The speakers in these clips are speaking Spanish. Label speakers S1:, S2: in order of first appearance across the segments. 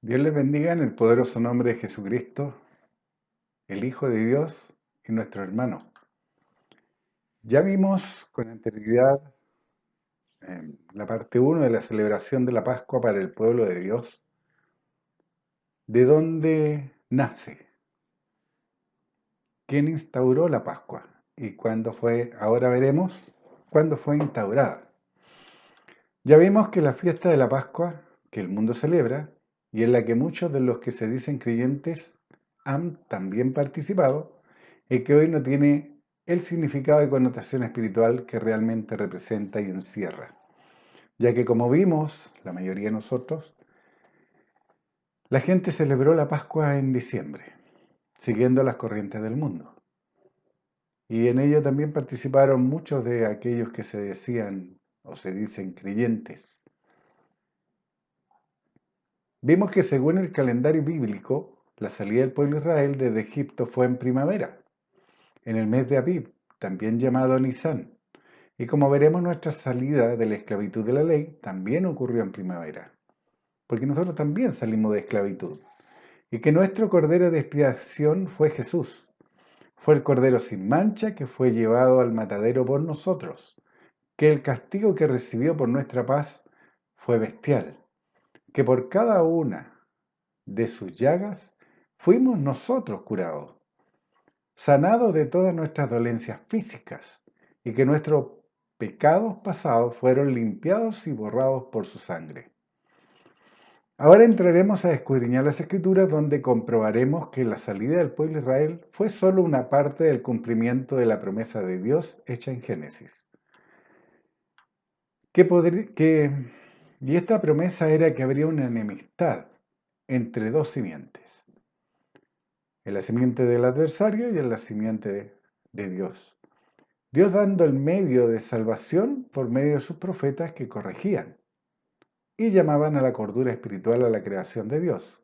S1: Dios les bendiga en el poderoso nombre de Jesucristo, el Hijo de Dios y nuestro hermano. Ya vimos con anterioridad la parte 1 de la celebración de la Pascua para el pueblo de Dios, de dónde nace, quién instauró la Pascua y cuándo fue, ahora veremos, cuándo fue instaurada. Ya vimos que la fiesta de la Pascua, que el mundo celebra, y en la que muchos de los que se dicen creyentes han también participado, y que hoy no tiene el significado y connotación espiritual que realmente representa y encierra. Ya que como vimos, la mayoría de nosotros, la gente celebró la Pascua en diciembre, siguiendo las corrientes del mundo. Y en ello también participaron muchos de aquellos que se decían o se dicen creyentes. Vimos que según el calendario bíblico, la salida del pueblo de Israel desde Egipto fue en primavera, en el mes de Abib, también llamado Nisán. Y como veremos, nuestra salida de la esclavitud de la ley también ocurrió en primavera, porque nosotros también salimos de esclavitud. Y que nuestro cordero de expiación fue Jesús. Fue el cordero sin mancha que fue llevado al matadero por nosotros. Que el castigo que recibió por nuestra paz fue bestial. Que por cada una de sus llagas fuimos nosotros curados, sanados de todas nuestras dolencias físicas, y que nuestros pecados pasados fueron limpiados y borrados por su sangre. Ahora entraremos a escudriñar las Escrituras, donde comprobaremos que la salida del pueblo de Israel fue solo una parte del cumplimiento de la promesa de Dios hecha en Génesis. Y esta promesa era que habría una enemistad entre dos simientes, en la simiente del adversario y en la simiente de Dios. Dios dando el medio de salvación por medio de sus profetas que corregían y llamaban a la cordura espiritual a la creación de Dios.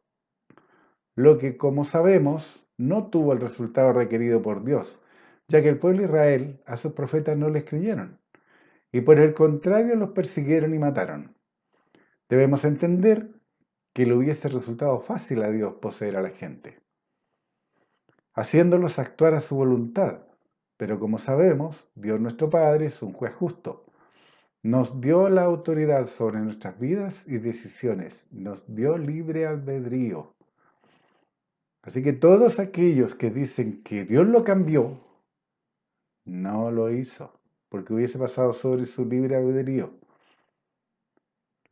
S1: Lo que, como sabemos, no tuvo el resultado requerido por Dios, ya que el pueblo de Israel a sus profetas no les creyeron, y por el contrario los persiguieron y mataron. Debemos entender que le hubiese resultado fácil a Dios poseer a la gente, haciéndolos actuar a su voluntad. Pero como sabemos, Dios nuestro Padre es un juez justo. Nos dio la autoridad sobre nuestras vidas y decisiones. Nos dio libre albedrío. Así que todos aquellos que dicen que Dios lo cambió, no lo hizo, porque hubiese pasado sobre su libre albedrío.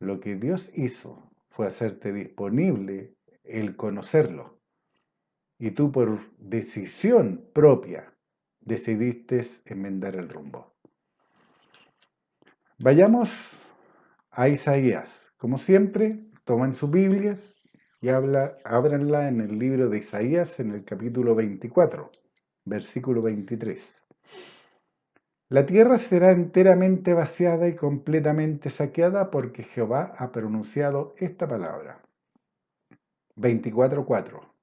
S1: Lo que Dios hizo fue hacerte disponible el conocerlo. Y tú por decisión propia decidiste enmendar el rumbo. Vayamos a Isaías. Como siempre, toman sus Biblias y ábranla en el libro de Isaías en el capítulo 24, versículo 23. La tierra será enteramente vaciada y completamente saqueada porque Jehová ha pronunciado esta palabra. 24:4.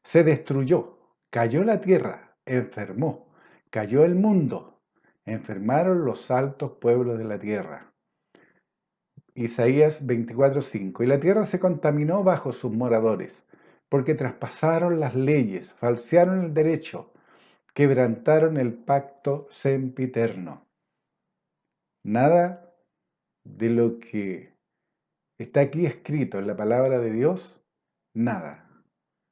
S1: Se destruyó, cayó la tierra, enfermó, cayó el mundo, enfermaron los altos pueblos de la tierra. Isaías 24:5. Y la tierra se contaminó bajo sus moradores, porque traspasaron las leyes, falsearon el derecho, quebrantaron el pacto sempiterno. Nada de lo que está aquí escrito en la palabra de Dios, nada.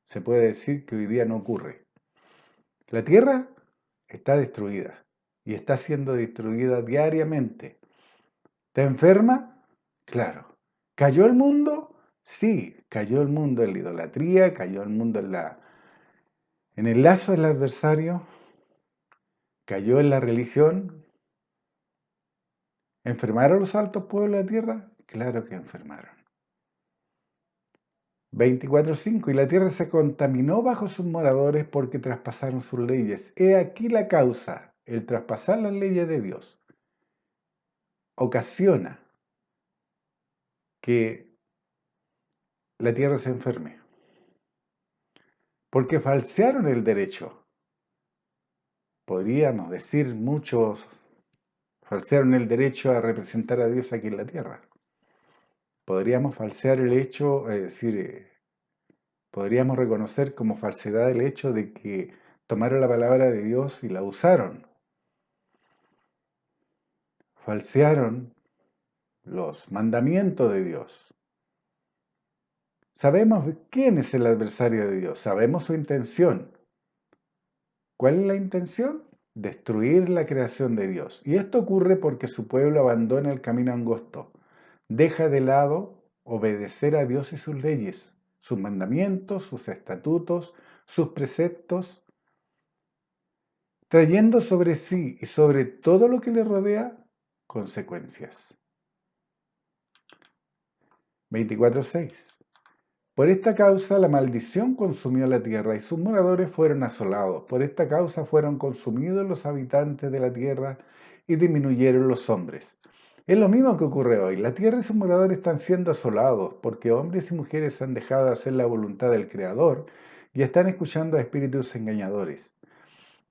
S1: Se puede decir que hoy día no ocurre. La tierra está destruida y está siendo destruida diariamente. ¿Te enferma? Claro. ¿Cayó el mundo? Sí, cayó el mundo en la idolatría, cayó el mundo en el lazo del adversario, cayó en la religión. ¿Enfermaron los altos pueblos de la tierra? Claro que enfermaron. 24:5. Y la tierra se contaminó bajo sus moradores porque traspasaron sus leyes. He aquí la causa, el traspasar las leyes de Dios ocasiona que la tierra se enferme. Porque falsearon el derecho. Podríamos decir muchos falsearon el derecho a representar a Dios aquí en la tierra. Podríamos falsear el hecho, es decir, podríamos reconocer como falsedad el hecho de que tomaron la palabra de Dios y la usaron. Falsearon los mandamientos de Dios. Sabemos quién es el adversario de Dios, sabemos su intención. ¿Cuál es la intención? Destruir la creación de Dios. Y esto ocurre porque su pueblo abandona el camino angosto, deja de lado obedecer a Dios y sus leyes, sus mandamientos, sus estatutos, sus preceptos, trayendo sobre sí y sobre todo lo que le rodea consecuencias. 24:6. Por esta causa la maldición consumió la tierra y sus moradores fueron asolados. Por esta causa fueron consumidos los habitantes de la tierra y disminuyeron los hombres. Es lo mismo que ocurre hoy. La tierra y sus moradores están siendo asolados porque hombres y mujeres han dejado de hacer la voluntad del Creador y están escuchando a espíritus engañadores.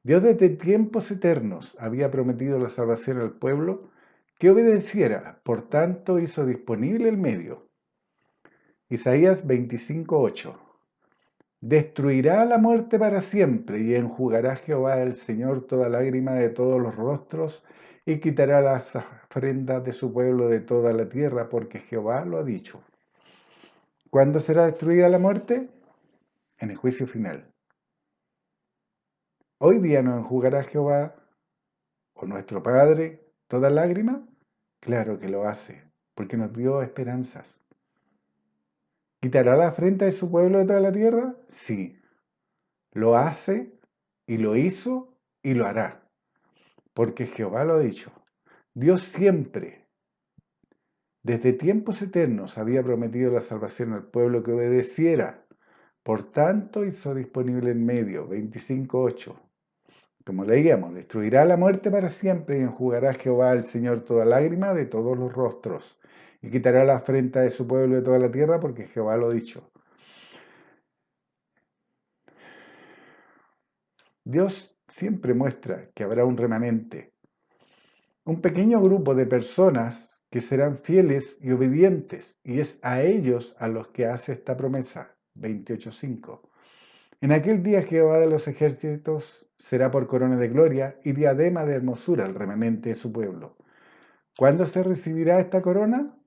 S1: Dios desde tiempos eternos había prometido la salvación al pueblo que obedeciera, por tanto hizo disponible el medio. Isaías 25:8. Destruirá la muerte para siempre y enjugará Jehová el Señor toda lágrima de todos los rostros y quitará las ofrendas de su pueblo de toda la tierra, porque Jehová lo ha dicho. ¿Cuándo será destruida la muerte? En el juicio final. ¿Hoy día no enjugará Jehová o nuestro Padre toda lágrima? Claro que lo hace, porque nos dio esperanzas. ¿Quitará la afrenta de su pueblo de toda la tierra? Sí, lo hace y lo hizo y lo hará, porque Jehová lo ha dicho. Dios siempre, desde tiempos eternos, había prometido la salvación al pueblo que obedeciera. Por tanto, hizo disponible en medio, 25:8. Como leíamos, destruirá la muerte para siempre y enjugará Jehová el Señor toda lágrima de todos los rostros y quitará la afrenta de su pueblo de toda la tierra, porque Jehová lo ha dicho. Dios siempre muestra que habrá un remanente, un pequeño grupo de personas que serán fieles y obedientes, y es a ellos a los que hace esta promesa, 28:5. En aquel día Jehová de los ejércitos será por corona de gloria y diadema de hermosura el remanente de su pueblo. ¿Cuándo se recibirá esta corona?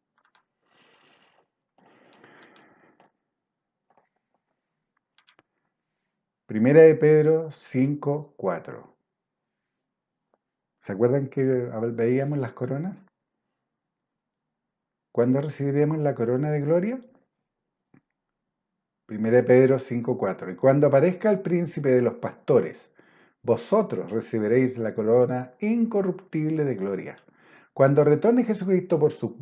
S1: Primera de Pedro 5:4. ¿Se acuerdan que veíamos las coronas? ¿Cuándo recibiremos la corona de gloria? Primera de Pedro 5:4. Y cuando aparezca el príncipe de los pastores, vosotros recibiréis la corona incorruptible de gloria. Cuando retorne Jesucristo por su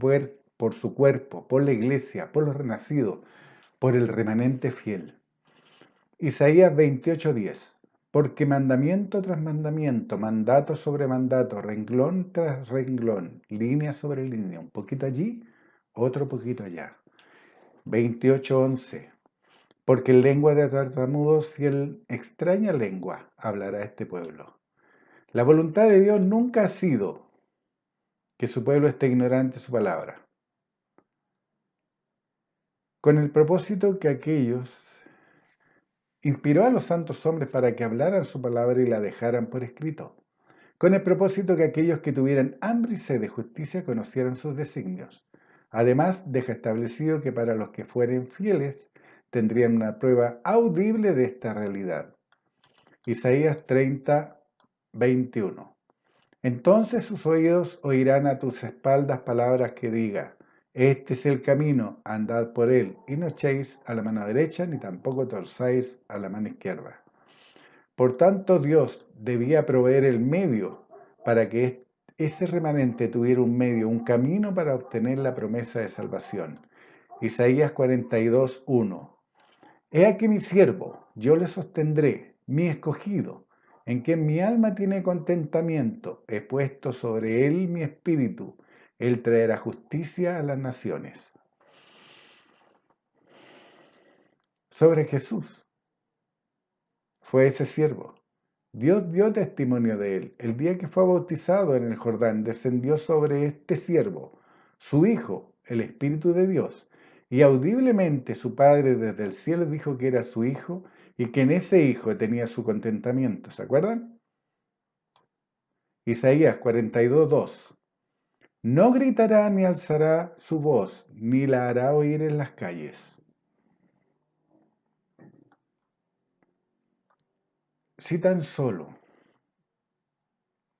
S1: cuerpo, por la iglesia, por los renacidos, por el remanente fiel. Isaías 28:10. Porque mandamiento tras mandamiento, mandato sobre mandato, renglón tras renglón, línea sobre línea, un poquito allí, otro poquito allá. 28:11. Porque en lengua de tartamudos y en extraña lengua hablará este pueblo. La voluntad de Dios nunca ha sido que su pueblo esté ignorante de su palabra, con el propósito que aquellos inspiró a los santos hombres para que hablaran su palabra y la dejaran por escrito, con el propósito que aquellos que tuvieran hambre y sed de justicia conocieran sus designios. Además, deja establecido que para los que fueren fieles tendrían una prueba audible de esta realidad. Isaías 30:21. Entonces sus oídos oirán a tus espaldas palabras que diga, este es el camino, andad por él, y no echéis a la mano derecha, ni tampoco torzáis a la mano izquierda. Por tanto, Dios debía proveer el medio para que ese remanente tuviera un medio, un camino para obtener la promesa de salvación. Isaías 42:1. He aquí mi siervo, yo le sostendré, mi escogido, en quien mi alma tiene contentamiento. He puesto sobre él mi espíritu. Él traerá justicia a las naciones. Sobre Jesús fue ese siervo. Dios dio testimonio de él. El día que fue bautizado en el Jordán, descendió sobre este siervo, su hijo, el Espíritu de Dios, y audiblemente su Padre desde el cielo dijo que era su Hijo y que en ese Hijo tenía su contentamiento. ¿Se acuerdan? Isaías 42:2. No gritará ni alzará su voz, ni la hará oír en las calles. Si tan solo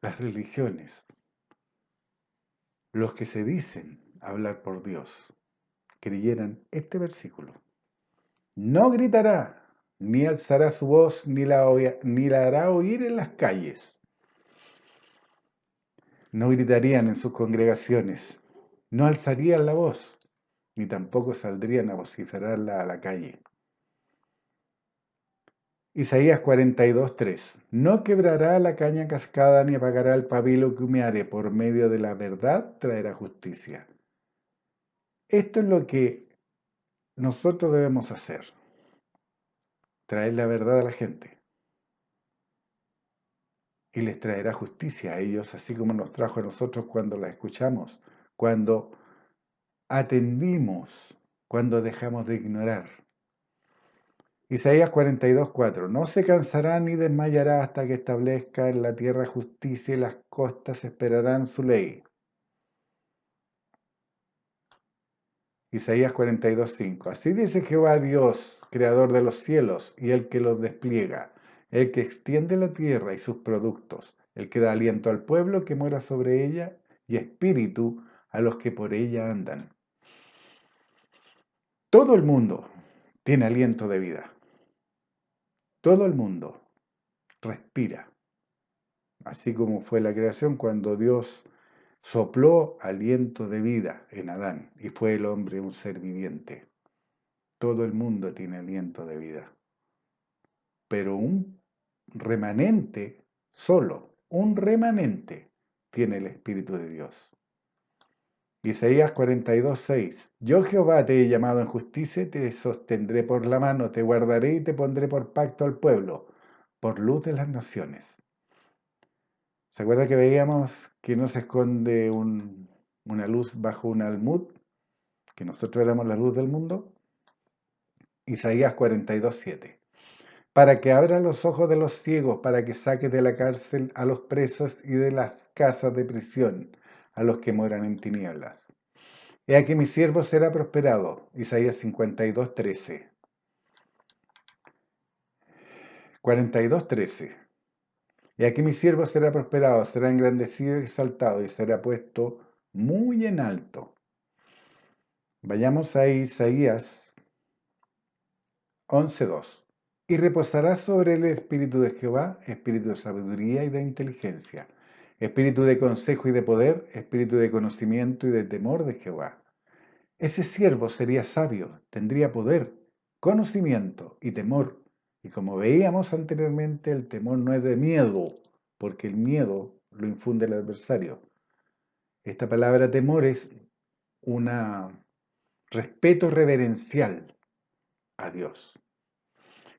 S1: las religiones, los que se dicen hablar por Dios, creyeran este versículo, no gritará, ni alzará su voz, ni la hará oír en las calles. No gritarían en sus congregaciones, no alzarían la voz, ni tampoco saldrían a vociferarla a la calle. Isaías 42:3. No quebrará la caña cascada ni apagará el pabilo que humeare, por medio de la verdad traerá justicia. Esto es lo que nosotros debemos hacer, traer la verdad a la gente. Y les traerá justicia a ellos, así como nos trajo a nosotros cuando la escuchamos, cuando atendimos, cuando dejamos de ignorar. Isaías 42:4. No se cansará ni desmayará hasta que establezca en la tierra justicia y las costas esperarán su ley. Isaías 42:5. Así dice Jehová Dios, creador de los cielos y el que los despliega, el que extiende la tierra y sus productos, el que da aliento al pueblo que mora sobre ella y espíritu a los que por ella andan. Todo el mundo tiene aliento de vida. Todo el mundo respira. Así como fue la creación cuando Dios sopló aliento de vida en Adán y fue el hombre un ser viviente. Todo el mundo tiene aliento de vida. Pero un remanente, solo un remanente, tiene el Espíritu de Dios. Isaías 42:6. Yo Jehová te he llamado en justicia, te sostendré por la mano, te guardaré y te pondré por pacto al pueblo, por luz de las naciones. ¿Se acuerda que veíamos que no se esconde una luz bajo un almud? Que nosotros éramos la luz del mundo. Isaías 42:7. Para que abra los ojos de los ciegos, para que saque de la cárcel a los presos y de las casas de prisión a los que moran en tinieblas. He aquí mi siervo será prosperado. Isaías 52:13. 42:13. He aquí mi siervo será prosperado, será engrandecido y exaltado y será puesto muy en alto. Vayamos a Isaías 11:2. Y reposará sobre el espíritu de Jehová, espíritu de sabiduría y de inteligencia, espíritu de consejo y de poder, espíritu de conocimiento y de temor de Jehová. Ese siervo sería sabio, tendría poder, conocimiento y temor. Y como veíamos anteriormente, el temor no es de miedo, porque el miedo lo infunde el adversario. Esta palabra temor es un respeto reverencial a Dios.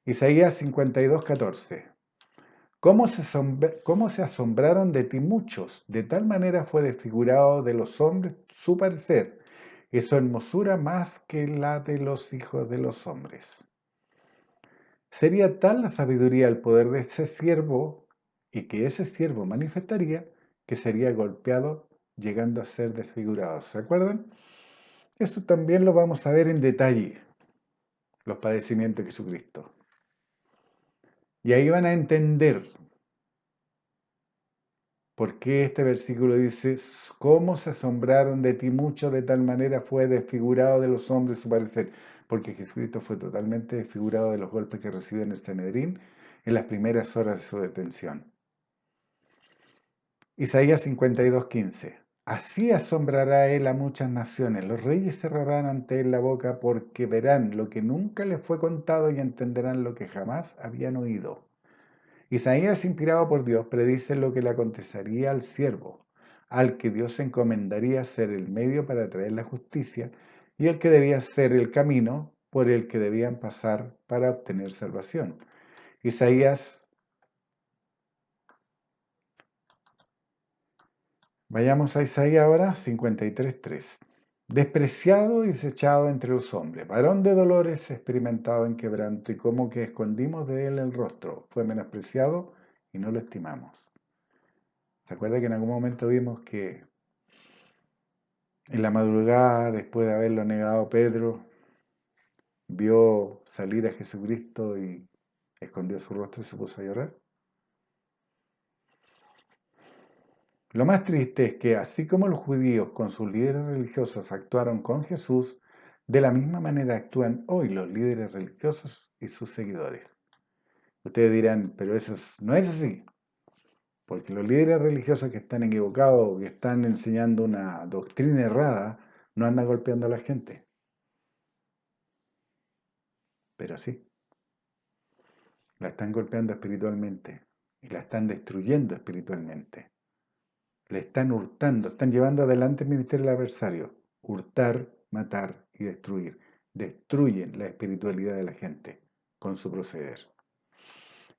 S1: Isaías 52:14. ¿Cómo se asombraron de ti muchos? De tal manera fue desfigurado de los hombres su parecer, y su hermosura más que la de los hijos de los hombres. Sería tal la sabiduría, el poder de ese siervo, y que ese siervo manifestaría, que sería golpeado, llegando a ser desfigurado. ¿Se acuerdan? Esto también lo vamos a ver en detalle, los padecimientos de Jesucristo. Y ahí van a entender por qué este versículo dice, ¿cómo se asombraron de ti mucho? De tal manera fue desfigurado de los hombres su parecer. Porque Jesucristo fue totalmente desfigurado de los golpes que recibió en el Sanedrín en las primeras horas de su detención. Isaías 52:15. Así asombrará él a muchas naciones. Los reyes cerrarán ante él la boca porque verán lo que nunca les fue contado y entenderán lo que jamás habían oído. Isaías, inspirado por Dios, predice lo que le acontecería al siervo, al que Dios encomendaría ser el medio para traer la justicia y el que debía ser el camino por el que debían pasar para obtener salvación. Isaías, vayamos a Isaías ahora, 53:3. despreciado y desechado entre los hombres, varón de dolores, experimentado en quebranto, y como que escondimos de él el rostro, fue menospreciado y no lo estimamos. ¿Se acuerda que en algún momento vimos que en la madrugada, después de haberlo negado Pedro, vio salir a Jesucristo y escondió su rostro y se puso a llorar? Lo más triste es que así como los judíos con sus líderes religiosos actuaron con Jesús, de la misma manera actúan hoy los líderes religiosos y sus seguidores. Ustedes dirán, pero no es así, porque los líderes religiosos que están equivocados, que están enseñando una doctrina errada, no andan golpeando a la gente. Pero sí, la están golpeando espiritualmente y la están destruyendo espiritualmente. Le están hurtando, están llevando adelante el ministerio del adversario. Hurtar, matar y destruir. Destruyen la espiritualidad de la gente con su proceder.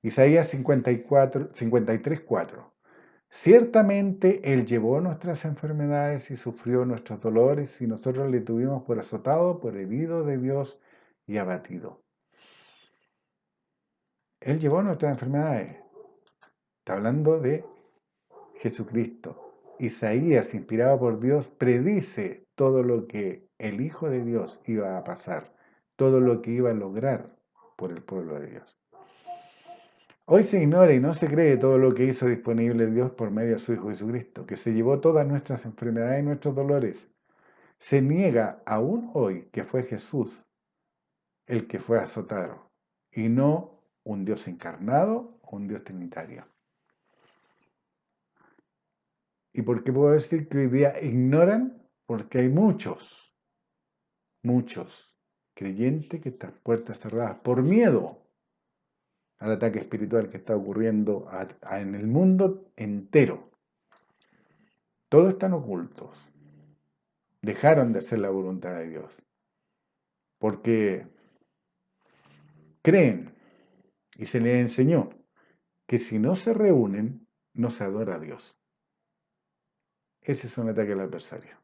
S1: Isaías 53:4. Ciertamente Él llevó nuestras enfermedades y sufrió nuestros dolores, y nosotros le tuvimos por azotado, por herido de Dios y abatido. Él llevó nuestras enfermedades. Está hablando de Jesucristo. Isaías, inspirado por Dios, predice todo lo que el Hijo de Dios iba a pasar, todo lo que iba a lograr por el pueblo de Dios. Hoy se ignora y no se cree todo lo que hizo disponible Dios por medio de su Hijo Jesucristo, que se llevó todas nuestras enfermedades y nuestros dolores. Se niega aún hoy que fue Jesús el que fue azotado y no un Dios encarnado o un Dios trinitario. ¿Y por qué puedo decir que hoy día ignoran? Porque hay muchos creyentes que están puertas cerradas por miedo al ataque espiritual que está ocurriendo en el mundo entero. Todos están ocultos. Dejaron de hacer la voluntad de Dios. Porque creen y se les enseñó que si no se reúnen, no se adora a Dios. Ese es un ataque al adversario.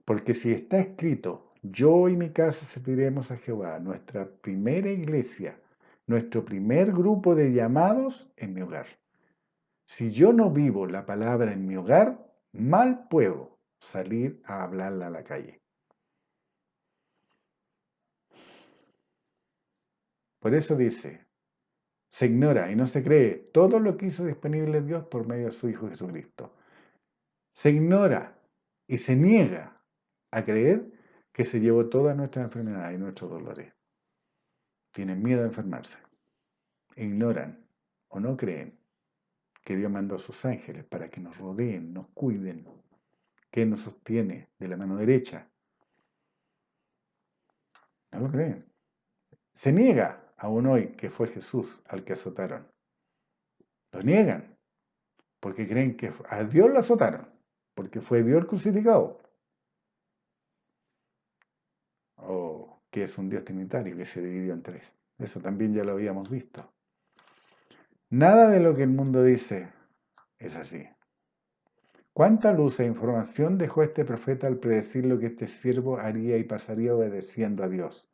S1: Porque si está escrito, yo y mi casa serviremos a Jehová, nuestra primera iglesia, nuestro primer grupo de llamados en mi hogar. Si yo no vivo la palabra en mi hogar, mal puedo salir a hablarla a la calle. Por eso dice, se ignora y no se cree todo lo que hizo disponible Dios por medio de su Hijo Jesucristo. Se ignora y se niega a creer que se llevó todas nuestras enfermedades y nuestros dolores. Tienen miedo a enfermarse. Ignoran o no creen que Dios mandó a sus ángeles para que nos rodeen, nos cuiden, que nos sostiene de la mano derecha. No lo creen. Se niega aún hoy que fue Jesús al que azotaron. Lo niegan porque creen que a Dios lo azotaron, porque fue Dios el crucificado. O que es un Dios trinitario que se dividió en tres. Eso también ya lo habíamos visto. Nada de lo que el mundo dice es así. ¿Cuánta luz e información dejó este profeta al predecir lo que este siervo haría y pasaría obedeciendo a Dios?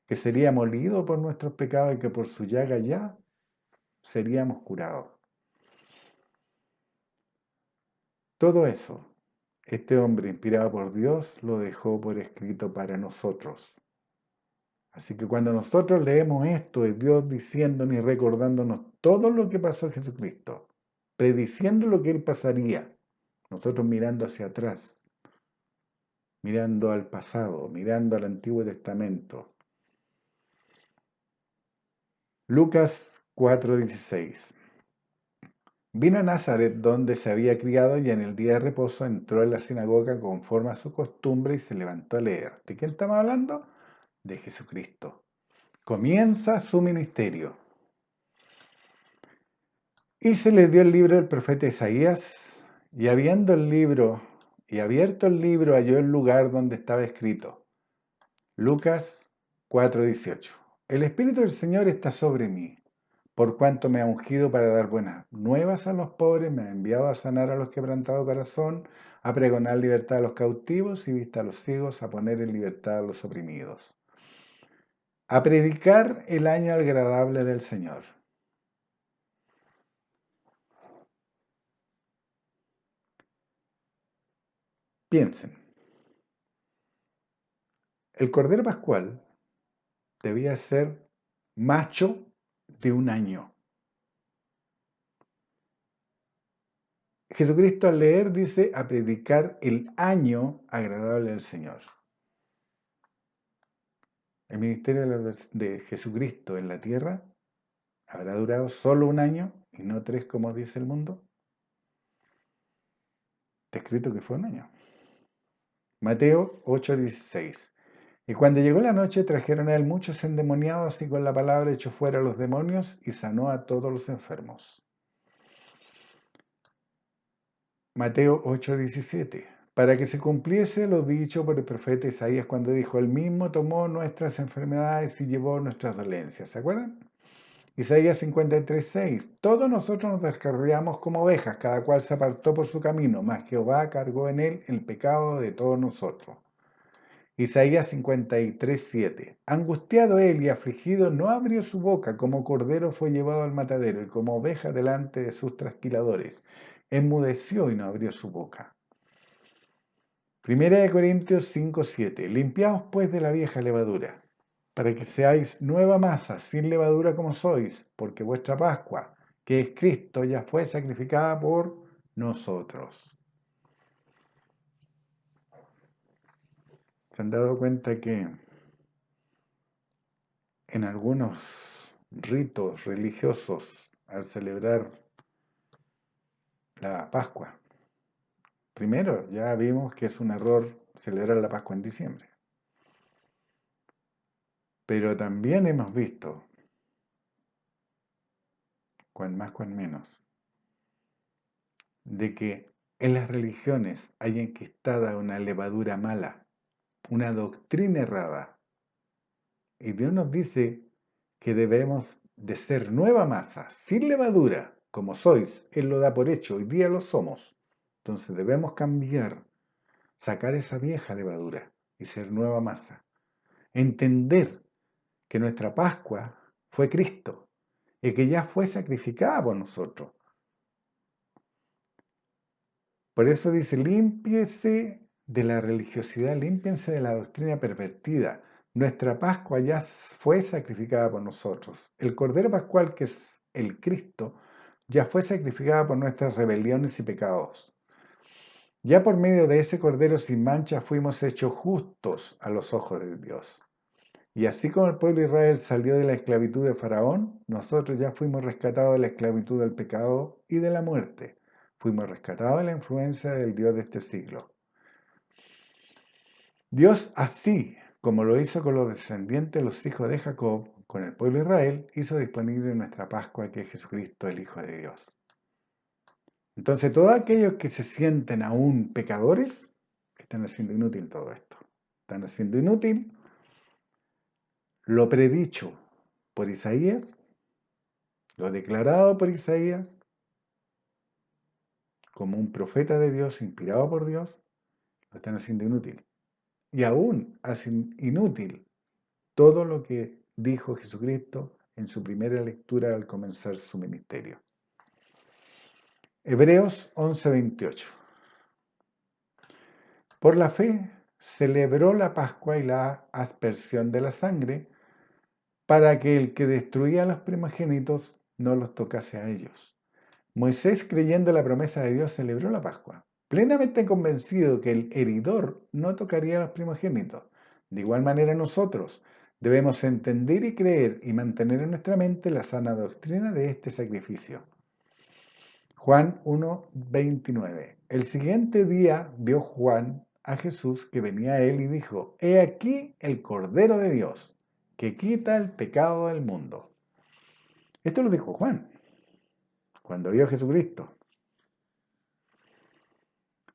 S1: Que sería molido por nuestros pecados y que por su llaga ya seríamos curados. Todo eso, este hombre inspirado por Dios lo dejó por escrito para nosotros. Así que cuando nosotros leemos esto, es Dios diciéndonos y recordándonos todo lo que pasó en Jesucristo, prediciendo lo que Él pasaría, nosotros mirando hacia atrás, mirando al pasado, mirando al Antiguo Testamento. Lucas 4:16. Vino a Nazaret, donde se había criado, y en el día de reposo entró en la sinagoga conforme a su costumbre y se levantó a leer. ¿De quién estamos hablando? De Jesucristo. Comienza su ministerio. Y se le dio el libro del profeta Isaías, y abierto el libro, halló el lugar donde estaba escrito. Lucas 4:18. El Espíritu del Señor está sobre mí, por cuanto me ha ungido para dar buenas nuevas a los pobres, me ha enviado a sanar a los quebrantados de corazón, a pregonar libertad a los cautivos y vista a los ciegos, a poner en libertad a los oprimidos, a predicar el año agradable del Señor. Piensen, el Cordero Pascual debía ser macho de 1 año. Jesucristo al leer dice a predicar el año agradable del Señor. El ministerio de Jesucristo en la tierra habrá durado solo 1 año y no 3 como dice el mundo. Está escrito que fue 1 año. Mateo 8:16. Y cuando llegó la noche trajeron a él muchos endemoniados y con la palabra echó fuera a los demonios y sanó a todos los enfermos. Mateo 8:17. Para que se cumpliese lo dicho por el profeta Isaías cuando dijo, él mismo tomó nuestras enfermedades y llevó nuestras dolencias. ¿Se acuerdan? Isaías 53:6. Todos nosotros nos descarriamos como ovejas, cada cual se apartó por su camino, mas Jehová cargó en él el pecado de todos nosotros. Isaías 53:7. Angustiado él y afligido, no abrió su boca, como cordero fue llevado al matadero, y como oveja delante de sus trasquiladores. Enmudeció y no abrió su boca. Primera de Corintios 5:7. Limpiaos pues de la vieja levadura, para que seáis nueva masa, sin levadura como sois, porque vuestra Pascua, que es Cristo, ya fue sacrificada por nosotros. ¿Se han dado cuenta que en algunos ritos religiosos al celebrar la Pascua, primero ya vimos que es un error celebrar la Pascua en diciembre, pero también hemos visto, cuan más, cuan menos, de que en las religiones hay enquistada una levadura mala, una doctrina errada. Y Dios nos dice que debemos de ser nueva masa, sin levadura, como sois. Él lo da por hecho, hoy día lo somos. Entonces debemos cambiar, sacar esa vieja levadura y ser nueva masa. Entender que nuestra Pascua fue Cristo y que ya fue sacrificada por nosotros. Por eso dice, límpiese de la religiosidad, límpiense de la doctrina pervertida. Nuestra Pascua ya fue sacrificada por nosotros. El Cordero Pascual, que es el Cristo, ya fue sacrificada por nuestras rebeliones y pecados. Ya por medio de ese Cordero sin mancha fuimos hechos justos a los ojos de Dios. Y así como el pueblo de Israel salió de la esclavitud de Faraón, nosotros ya fuimos rescatados de la esclavitud del pecado y de la muerte. Fuimos rescatados de la influencia del Dios de este siglo. Dios, así como lo hizo con los descendientes de los hijos de Jacob, con el pueblo de Israel, hizo disponible nuestra Pascua, que es Jesucristo, el Hijo de Dios. Entonces, todos aquellos que se sienten aún pecadores, están haciendo inútil todo esto. Están haciendo inútil lo predicho por Isaías, lo declarado por Isaías, como un profeta de Dios, inspirado por Dios, lo están haciendo inútil. Y aún hacen inútil todo lo que dijo Jesucristo en su primera lectura al comenzar su ministerio. Hebreos 11:28. Por la fe celebró la Pascua y la aspersión de la sangre, para que el que destruía a los primogénitos no los tocase a ellos. Moisés, creyendo la promesa de Dios, celebró la Pascua, plenamente convencido que el heridor no tocaría a los primogénitos. De igual manera nosotros debemos entender y creer y mantener en nuestra mente la sana doctrina de este sacrificio. Juan 1:29. El siguiente día vio Juan a Jesús que venía a él y dijo, he aquí el Cordero de Dios, que quita el pecado del mundo. Esto lo dijo Juan cuando vio a Jesucristo.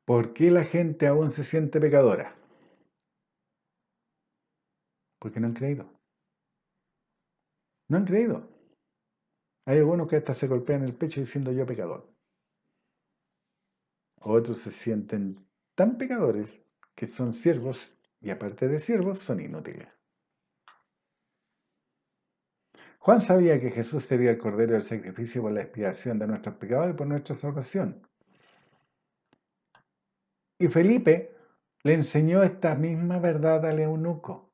S1: ¿Por qué la gente aún se siente pecadora? Porque no han creído. No han creído. Hay algunos que hasta se golpean el pecho diciendo yo pecador. Otros se sienten tan pecadores que son siervos y aparte de siervos son inútiles. Juan sabía que Jesús sería el Cordero del sacrificio por la expiación de nuestros pecados y por nuestra salvación. Y Felipe le enseñó esta misma verdad al eunuco.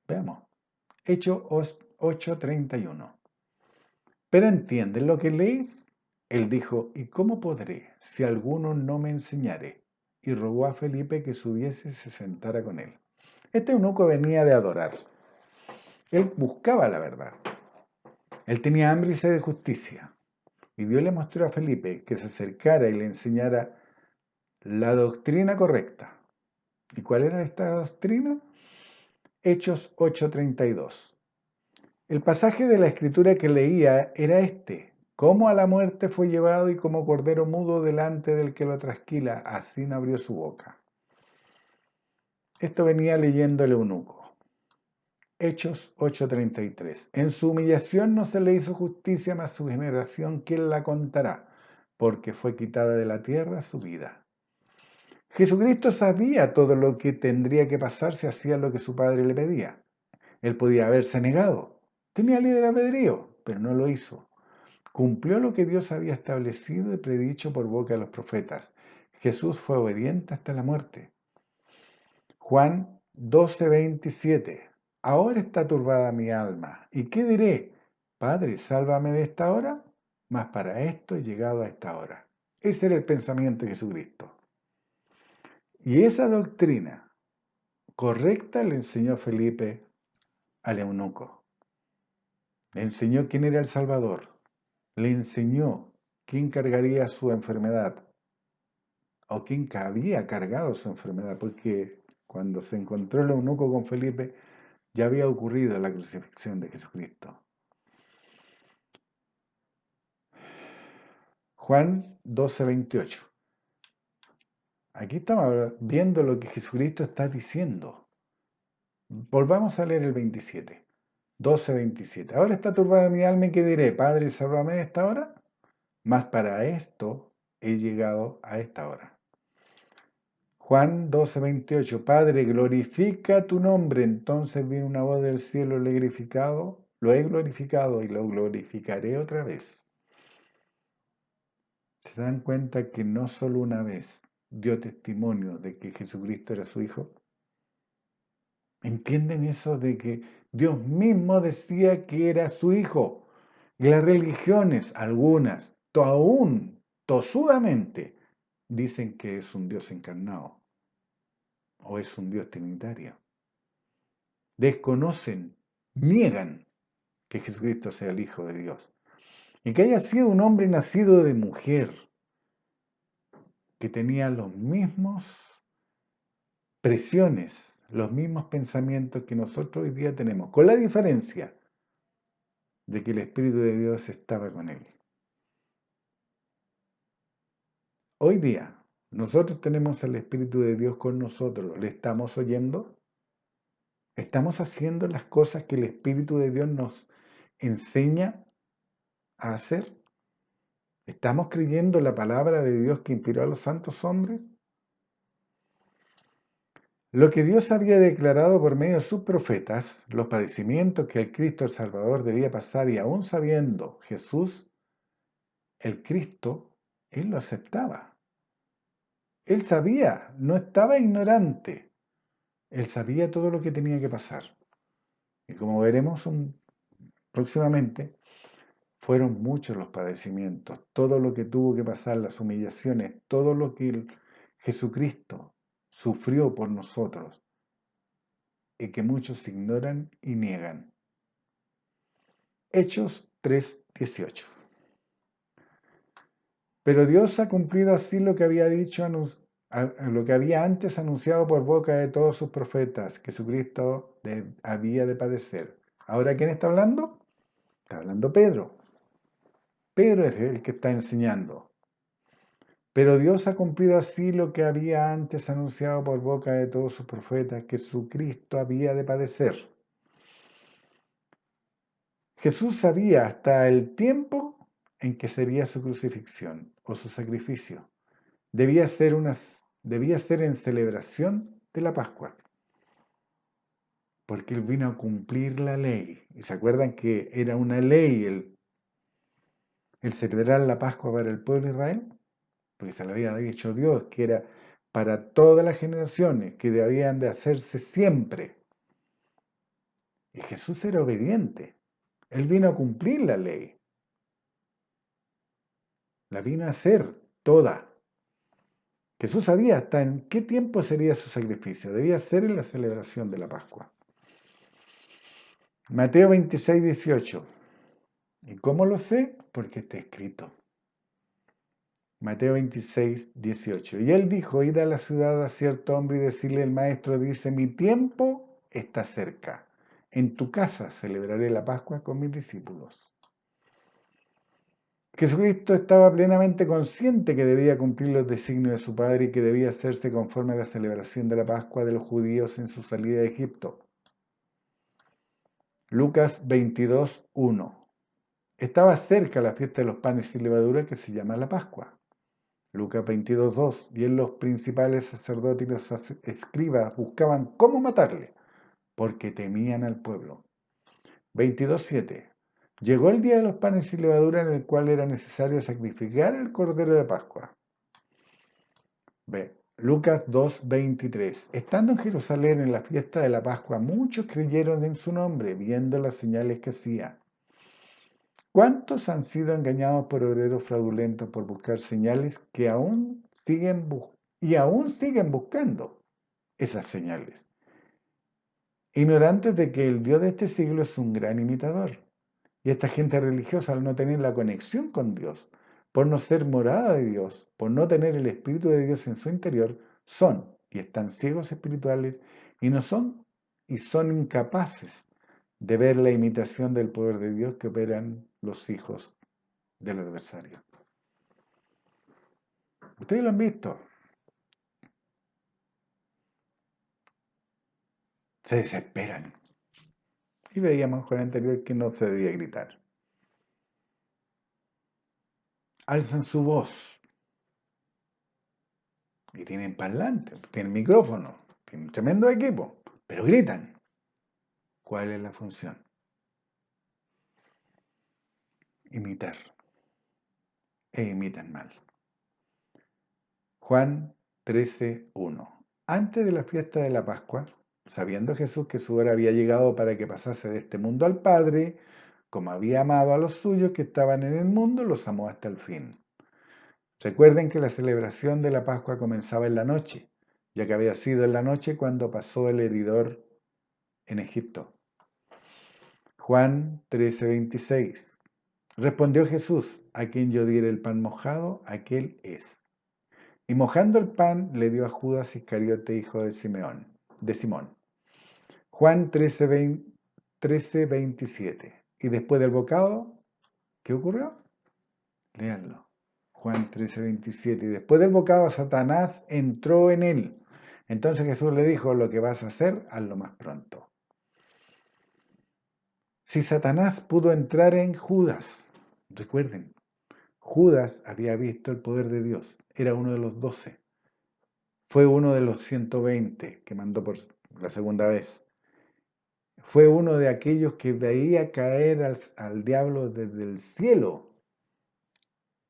S1: Veamos, Hechos 8:31. Pero ¿entienden lo que leéis? Él dijo, ¿y cómo podré si alguno no me enseñare? Y rogó a Felipe que subiese y se sentara con él. Este eunuco venía de adorar. Él buscaba la verdad. Él tenía hambre y sed de justicia. Y Dios le mostró a Felipe que se acercara y le enseñara la doctrina correcta. ¿Y cuál era esta doctrina? Hechos 8:32. El pasaje de la escritura que leía era este: cómo a la muerte fue llevado y como cordero mudo delante del que lo trasquila, así no abrió su boca. Esto venía leyendo el eunuco. Hechos 8:33. En su humillación no se le hizo justicia, mas su generación, ¿quién la contará? Porque fue quitada de la tierra su vida. Jesucristo sabía todo lo que tendría que pasar si hacía lo que su padre le pedía. Él podía haberse negado. Tenía libre albedrío, pero no lo hizo. Cumplió lo que Dios había establecido y predicho por boca de los profetas. Jesús fue obediente hasta la muerte. Juan 12:27. Ahora está turbada mi alma. ¿Y qué diré? Padre, sálvame de esta hora. Mas para esto he llegado a esta hora. Ese era el pensamiento de Jesucristo. Y esa doctrina correcta le enseñó Felipe al eunuco. Le enseñó quién era el Salvador. Le enseñó quién cargaría su enfermedad o quién había cargado su enfermedad, porque cuando se encontró el eunuco con Felipe ya había ocurrido la crucifixión de Jesucristo. Juan 12:28. Aquí estamos viendo lo que Jesucristo está diciendo. Volvamos a leer el 27. 12:27. Ahora está turbada mi alma y ¿qué diré? Padre, sálvame de esta hora. Mas para esto he llegado a esta hora. Juan 12:28. Padre, glorifica tu nombre. Entonces vino una voz del cielo, lo he glorificado y lo glorificaré otra vez. ¿Se dan cuenta que no solo una vez dio testimonio de que Jesucristo era su Hijo? ¿Entienden eso de que Dios mismo decía que era su Hijo? Y las religiones, algunas, aún tosudamente, dicen que es un Dios encarnado o es un Dios trinitario. Desconocen, niegan que Jesucristo sea el Hijo de Dios y que haya sido un hombre nacido de mujer, que tenía los mismos presiones, los mismos pensamientos que nosotros hoy día tenemos, con la diferencia de que el Espíritu de Dios estaba con él. Hoy día, nosotros tenemos al Espíritu de Dios con nosotros. ¿Le estamos oyendo? ¿Estamos haciendo las cosas que el Espíritu de Dios nos enseña a hacer? ¿Estamos creyendo la palabra de Dios que inspiró a los santos hombres? Lo que Dios había declarado por medio de sus profetas, los padecimientos que el Cristo el Salvador debía pasar, y aún sabiendo Jesús, el Cristo, él lo aceptaba. Él sabía, no estaba ignorante. Él sabía todo lo que tenía que pasar. Y como veremos próximamente, fueron muchos los padecimientos, todo lo que tuvo que pasar, las humillaciones, todo lo que Jesucristo sufrió por nosotros y que muchos ignoran y niegan. Hechos 3:18. Pero Dios ha cumplido así lo que había dicho, lo que había antes anunciado por boca de todos sus profetas, que Jesucristo había de padecer. ¿Ahora quién está hablando? Está hablando Pedro. Pedro es el que está enseñando. Pero Dios ha cumplido así lo que había antes anunciado por boca de todos sus profetas, que Jesucristo había de padecer. Jesús sabía hasta el tiempo en que sería su crucifixión o su sacrificio. Debía ser debía ser en celebración de la Pascua, porque Él vino a cumplir la ley. ¿Y se acuerdan que era una ley el celebrar la Pascua para el pueblo de Israel? Porque se lo había dicho Dios, que era para todas las generaciones, que debían de hacerse siempre. Y Jesús era obediente. Él vino a cumplir la ley. La vino a hacer toda. Jesús sabía hasta en qué tiempo sería su sacrificio. Debía ser en la celebración de la Pascua. Mateo 26, 18. ¿Y cómo lo sé? Porque está escrito. Mateo 26, 18. Y él dijo, id a la ciudad a cierto hombre y decirle, el maestro dice, mi tiempo está cerca. En tu casa celebraré la Pascua con mis discípulos. Jesucristo estaba plenamente consciente que debía cumplir los designios de su Padre y que debía hacerse conforme a la celebración de la Pascua de los judíos en su salida de Egipto. Lucas 22, 1. Estaba cerca la fiesta de los panes sin levadura que se llama la Pascua. Lucas 22, 2. Y en los principales sacerdotes y los escribas buscaban cómo matarle, porque temían al pueblo. 22, 7. Llegó el día de los panes sin levadura en el cual era necesario sacrificar el cordero de Pascua. B. Lucas 2, 23. Estando en Jerusalén en la fiesta de la Pascua, muchos creyeron en su nombre, viendo las señales que hacía. ¿Cuántos han sido engañados por obreros fraudulentos por buscar señales que aún siguen buscando esas señales? Ignorantes de que el Dios de este siglo es un gran imitador. Y esta gente religiosa, al no tener la conexión con Dios, por no ser morada de Dios, por no tener el Espíritu de Dios en su interior, son y están ciegos espirituales y son incapaces de ver la imitación del poder de Dios que operan los hijos del adversario. Ustedes lo han visto. Se desesperan. Y veíamos en el anterior que no se debía gritar. Alzan su voz. Y tienen parlante, tienen micrófono, tienen un tremendo equipo, pero gritan. ¿Cuál es la función? Imitar. E imitan mal. Juan 13:1. Antes de la fiesta de la Pascua, sabiendo Jesús que su hora había llegado para que pasase de este mundo al Padre, como había amado a los suyos que estaban en el mundo, los amó hasta el fin. Recuerden que la celebración de la Pascua comenzaba en la noche, ya que había sido en la noche cuando pasó el heridor en Egipto. Juan 13:26. Respondió Jesús, a quien yo diere el pan mojado, aquel es. Y mojando el pan le dio a Judas Iscariote, hijo de Simón. Juan 13:27. Y después del bocado, ¿qué ocurrió? Léanlo. Juan 13:27. Y después del bocado, Satanás entró en él. Entonces Jesús le dijo, lo que vas a hacer, hazlo más pronto. Si Satanás pudo entrar en Judas, recuerden, Judas había visto el poder de Dios, era uno de los 12, fue uno de los 120 que mandó por la segunda vez, fue uno de aquellos que veía caer al diablo desde el cielo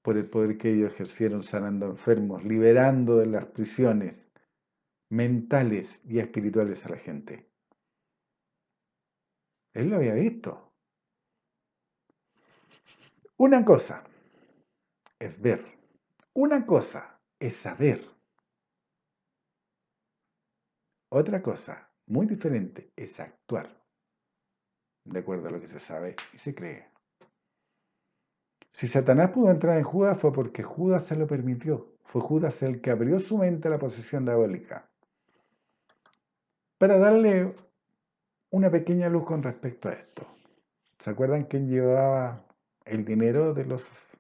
S1: por el poder que ellos ejercieron sanando enfermos, liberando de las prisiones mentales y espirituales a la gente. Él lo había visto. Una cosa es ver, una cosa es saber. Otra cosa muy diferente es actuar de acuerdo a lo que se sabe y se cree. Si Satanás pudo entrar en Judas fue porque Judas se lo permitió. Fue Judas el que abrió su mente a la posesión diabólica. Para darle una pequeña luz con respecto a esto. ¿Se acuerdan quién llevaba el dinero de los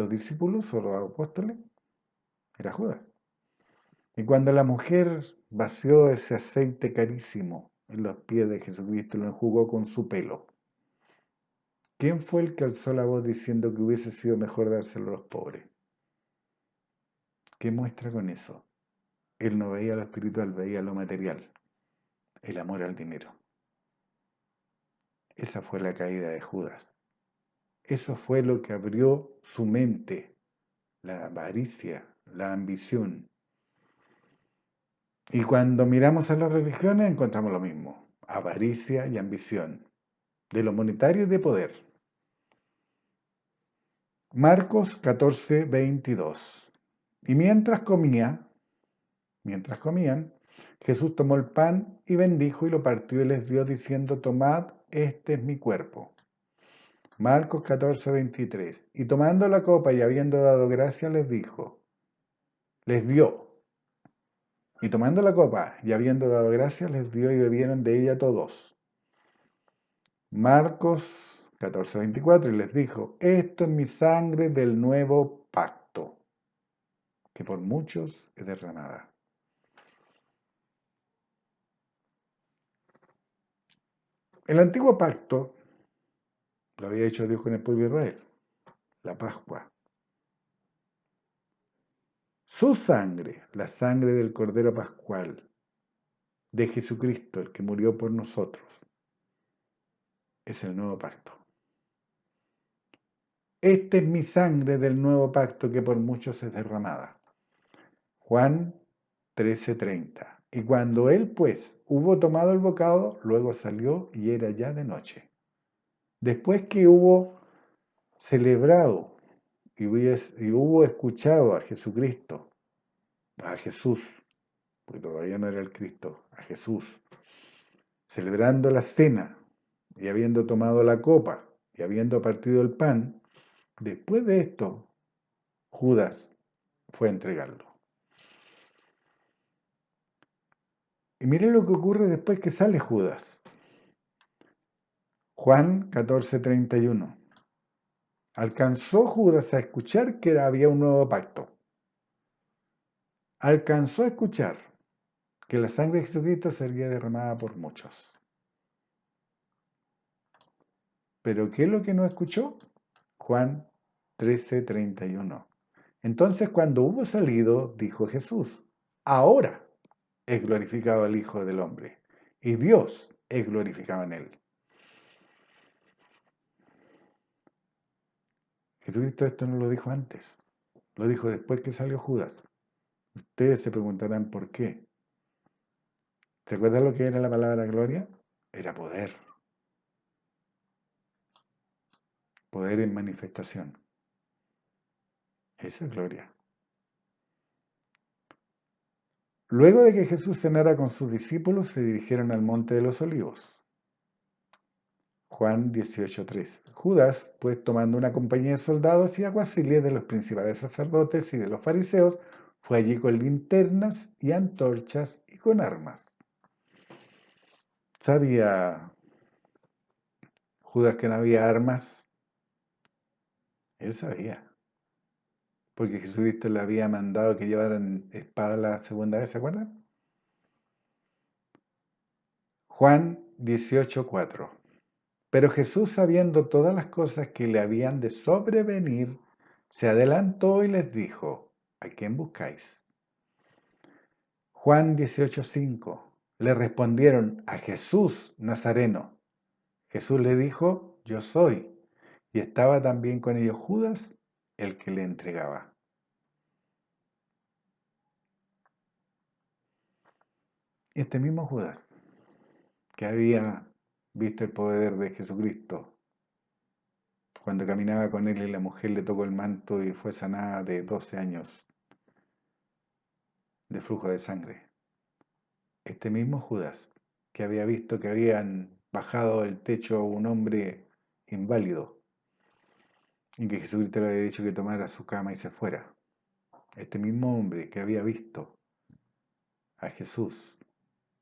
S1: discípulos o los apóstoles? Era Judas. Y cuando la mujer vació ese aceite carísimo en los pies de Jesucristo y lo enjugó con su pelo, ¿quién fue el que alzó la voz diciendo que hubiese sido mejor dárselo a los pobres? ¿Qué muestra con eso? Él no veía lo espiritual, veía lo material, el amor al dinero. Esa fue la caída de Judas. Eso fue lo que abrió su mente, la avaricia, la ambición. Y cuando miramos a las religiones encontramos lo mismo, avaricia y ambición, de lo monetario y de poder. Marcos 14, 22. Y mientras comían, Jesús tomó el pan y bendijo y lo partió y les dio diciendo, tomad, este es mi cuerpo. Marcos 14, 23. Y tomando la copa y habiendo dado gracias les dio. Y tomando la copa y habiendo dado gracias, les dio y bebieron de ella todos. Marcos 14, 24. Y les dijo, esto es mi sangre del nuevo pacto, que por muchos es derramada. El antiguo pacto lo había hecho Dios con el pueblo de Israel, la Pascua. Su sangre, la sangre del Cordero Pascual, de Jesucristo, el que murió por nosotros, es el nuevo pacto. Esta es mi sangre del nuevo pacto que por muchos es derramada. Juan 13:30. Y cuando él, pues, hubo tomado el bocado, luego salió y era ya de noche. Después que hubo celebrado y hubo escuchado a Jesucristo, a Jesús, porque todavía no era el Cristo, a Jesús, celebrando la cena y habiendo tomado la copa y habiendo partido el pan, después de esto, Judas fue a entregarlo. Y mire lo que ocurre después que sale Judas. Juan 14:31. Alcanzó Judas a escuchar que había un nuevo pacto. Alcanzó a escuchar que la sangre de Jesucristo sería derramada por muchos. ¿Pero qué es lo que no escuchó? Juan 13:31. Entonces cuando hubo salido, dijo Jesús, ahora es glorificado el Hijo del Hombre, y Dios es glorificado en él. Jesucristo esto no lo dijo antes, lo dijo después que salió Judas. Ustedes se preguntarán por qué. ¿Se acuerdan lo que era la palabra gloria? Era poder. Poder en manifestación. Eso es gloria. Luego de que Jesús cenara con sus discípulos, se dirigieron al monte de los olivos. Juan 18:3. Judas, pues tomando una compañía de soldados y aguaciles de los principales sacerdotes y de los fariseos, fue allí con linternas y antorchas y con armas. ¿Sabía Judas que no había armas? Él sabía, porque Jesucristo le había mandado que llevaran espada la segunda vez, ¿se acuerdan? Juan 18:4. Pero Jesús, sabiendo todas las cosas que le habían de sobrevenir, se adelantó y les dijo, ¿a quién buscáis? Juan 18:5. Le respondieron, a Jesús Nazareno. Jesús le dijo, yo soy. Y estaba también con ellos Judas, el que le entregaba. Este mismo Judas, que había visto el poder de Jesucristo, cuando caminaba con él y la mujer le tocó el manto y fue sanada de 12 años de flujo de sangre. Este mismo Judas, que había visto que habían bajado del techo a un hombre inválido y que Jesucristo le había dicho que tomara su cama y se fuera. Este mismo hombre que había visto a Jesús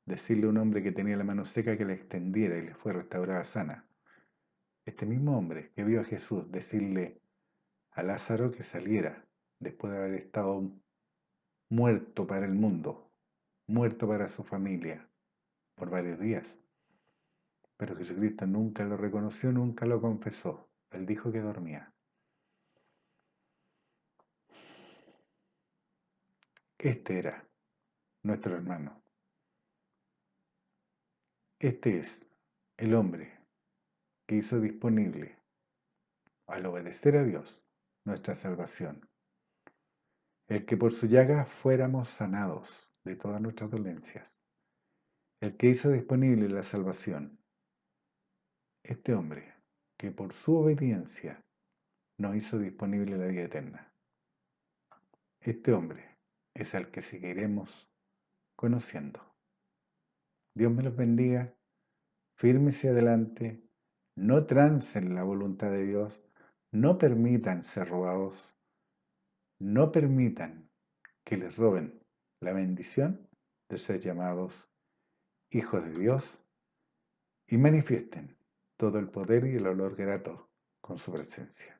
S1: decirle a un hombre que tenía la mano seca que le extendiera y le fue restaurada sana. Este mismo hombre que vio a Jesús decirle a Lázaro que saliera después de haber estado muerto para el mundo, muerto para su familia por varios días. Pero Jesucristo nunca lo reconoció, nunca lo confesó. Él dijo que dormía. Este era nuestro hermano. Este es el hombre que hizo disponible, al obedecer a Dios, nuestra salvación. El que por su llaga fuéramos sanados de todas nuestras dolencias. El que hizo disponible la salvación. Este hombre que por su obediencia nos hizo disponible la vida eterna. Este hombre es al que seguiremos conociendo. Dios me los bendiga. Fírmese adelante. No trancen la voluntad de Dios. No permitan ser robados. No permitan que les roben la bendición de ser llamados hijos de Dios y manifiesten todo el poder y el olor grato con su presencia.